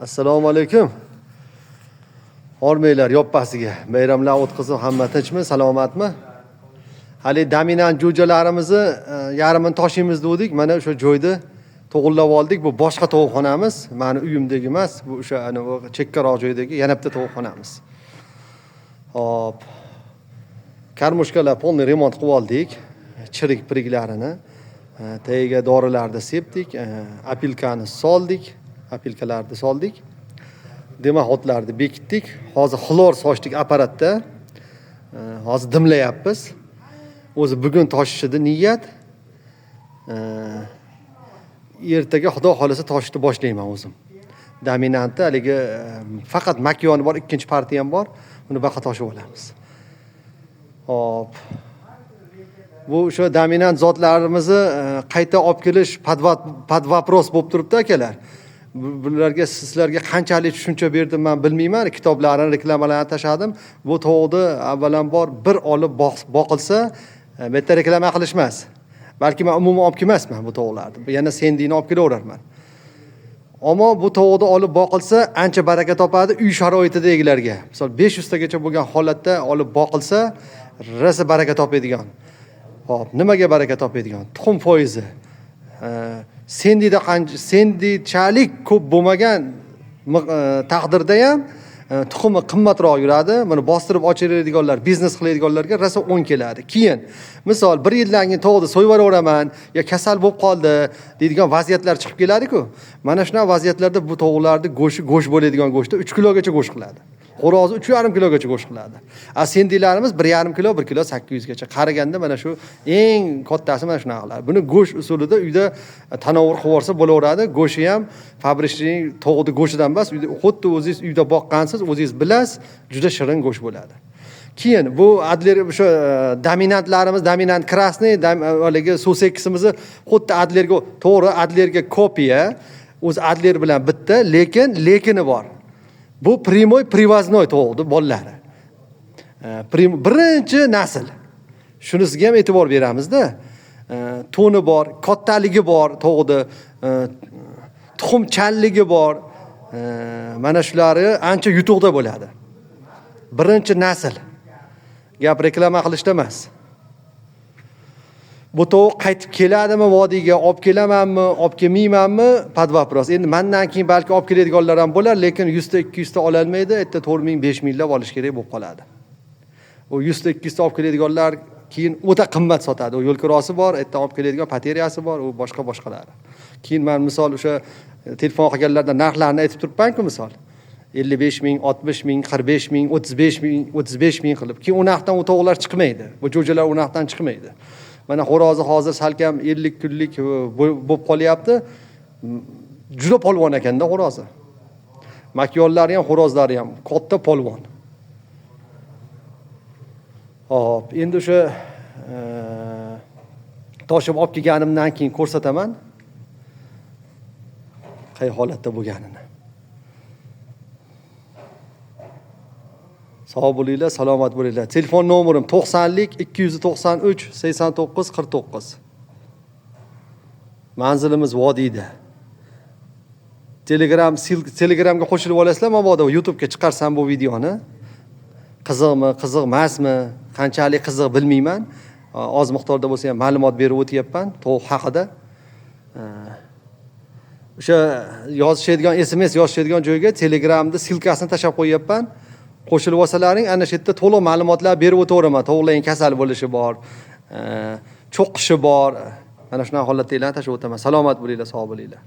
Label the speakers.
Speaker 1: Assalomu alaykum. Hormanglar yoppasiga. Bayramlar o'tkazib hamma tinchmi, salomatmi? Hali dominant jo'jalarimizni yarmini toshimiz dedik. Mana o'sha joyda to'g'irlab oldik. Bu boshqa tovuqxonamiz. Meni uyimdagi emas, bu o'sha chekkaroq joydagi yana bitta tovuqxonamiz. Hop. Karmushkalar polni remont qilib oldik. Chirik-piriklarini tagiga dorilarni sepdik, apilkani soldik. Apilkalarni soldik. Demak, o'tlarni bekitdik. Hozir xlor sochdik apparatda. Hozir dimlayapmiz. O'zi bugun toshishida niyat. Ertaga Xudo xolasa toshishni boshlayman o'zim. Dominantda haligi faqat makyoni bor, ikkinchi partiya ham bor. Uni baqa toshib olamiz. Hop. Bu o'sha dominant zotlarimizni qayta olib kelish podvapros bo'lib turibdi akalar. Bularga sizlarga qanchalik tushuncha berdim men bilmayman. Kitoblarni, reklamalarni tashadim. Bu tovuqni avvalambor bir olib boqilsa, bu yerda reklama qilishmas. Balki men umuman olib kelmasman bu tovuqlarni. Yana sendini olib kelaverarman. Ammo bu tovuqni olib boqilsa, ancha baraka topadi uy sharoitidagilarga. Misol 500 tagacha bo'lgan holatda olib boqilsa, rosa baraka topadigan. Hop, nimaga baraka topadigan? Tuxum foizi. Sendichalik ko'p bo'lmagan taqdirda ham tuxumi qimmatroq yuradi. Buni bostirib ochiradiganlar, biznes qiladiganlarga rosa o'ng keladi. Keyin, misol 1 yildan keyin tovuqni so'yib yuboraman, yo kasal bo'lib qoldi deydigan vaziyatlar chiqib keladi-ku. Mana shunday vaziyatlarda bu tovuqlarni go'sht bo'ladigan go'shtda 3 kilogacha go'sht qiladi. Xo'rozni 3,5 kilogacha go'sht qiladi. Sendilarimiz 1,5 kilo, 1 kilo 800 gacha. Qaraganda mana shu eng kattasi mana shunaqa qiladi. Buni go'sht usulida uyda tanovvur qilib olsa bo'laveradi. Go'shti ham fabrikchining tovuqni go'shtidan emas, xuddi o'zingiz uyda boqqansiz, o'zingiz bilasiz, juda shirin go'sht bo'ladi. Keyin bu adler o'sha dominantlarimiz, dominant krasniy, haligi susekisimizni xuddi adlerga, to'g'ri adlerga kopiya, o'z adler bilan bitta, lekini bor. Bu primoy привозной tovuqdi bolalari. Birinchi nasl. Shunisiga ham e'tibor beramizda. Toni bor, kattaligi bor tovuqdi, tuxumchanligi bor. Mana shulari ancha yutuqda bo'ladi. Birinchi nasl. Gap reklama qilishda emas. Bu tovuq qaytib keladimi vodiyga, olib kelamanmi, olib kelmaymanmi? Podvapros. Endi mendan keyin balki olib keladiganlar ham bo'lar, lekin 100 ta 200 ta ola olmaydi. Erta 4000 5000 lab olish kerak bo'lib qoladi. O 100 ta 200 ta olib keladiganlar keyin o'ta qimmat sotadi. O yo'l kirosi bor, erta olib keladigan pateriyasi bor, u boshqalari. Keyin men misol o'sha telefon qilganlardan narxlarni aytib turibman-ku misol. 55 ming, 60 ming, 45 ming, 35 ming qilib. Keyin u narxdan u tovuqlar chiqmaydi. Bu jo'jalar u narxdan chiqmaydi. Mana xo'rozi hozir salkam 50 kunlik bo'lib qolyapti. Juda polvon ekanda xo'rozi. Makyonlari ham, xo'rozlari ham katta polvon. Hop, endi o'sha toshib olib kelganimdan keyin ko'rsataman. Qay holatda bo'lganini. Sog' bo'linglar, salomat bo'linglar. Telefon nomerim 90lik 293 89 49. Manzilimiz vodiyda. Telegramga qo'shilib olasizlar, mabodo YouTube'ga chiqarsam bu videoni. Qiziqmi, qiziq emasmi, qanchalik qiziq bilmayman. Oz miqdorda bo'lsa ham ma'lumot berib o'tyapman tovuq haqida. O'sha yozishadigan SMS yozishadigan joyga Telegramda silkasini tashab qo'yapman. Qo'shilib olsalaring, ana shu yerda to'liq ma'lumotlar berib o'taveraman. Tovuqlarning kasal bo'lishi bor, cho'qishi bor. Mana shunaqa holatlarni tashab o'taman. Salomat bo'linglar, sog' bo'linglar.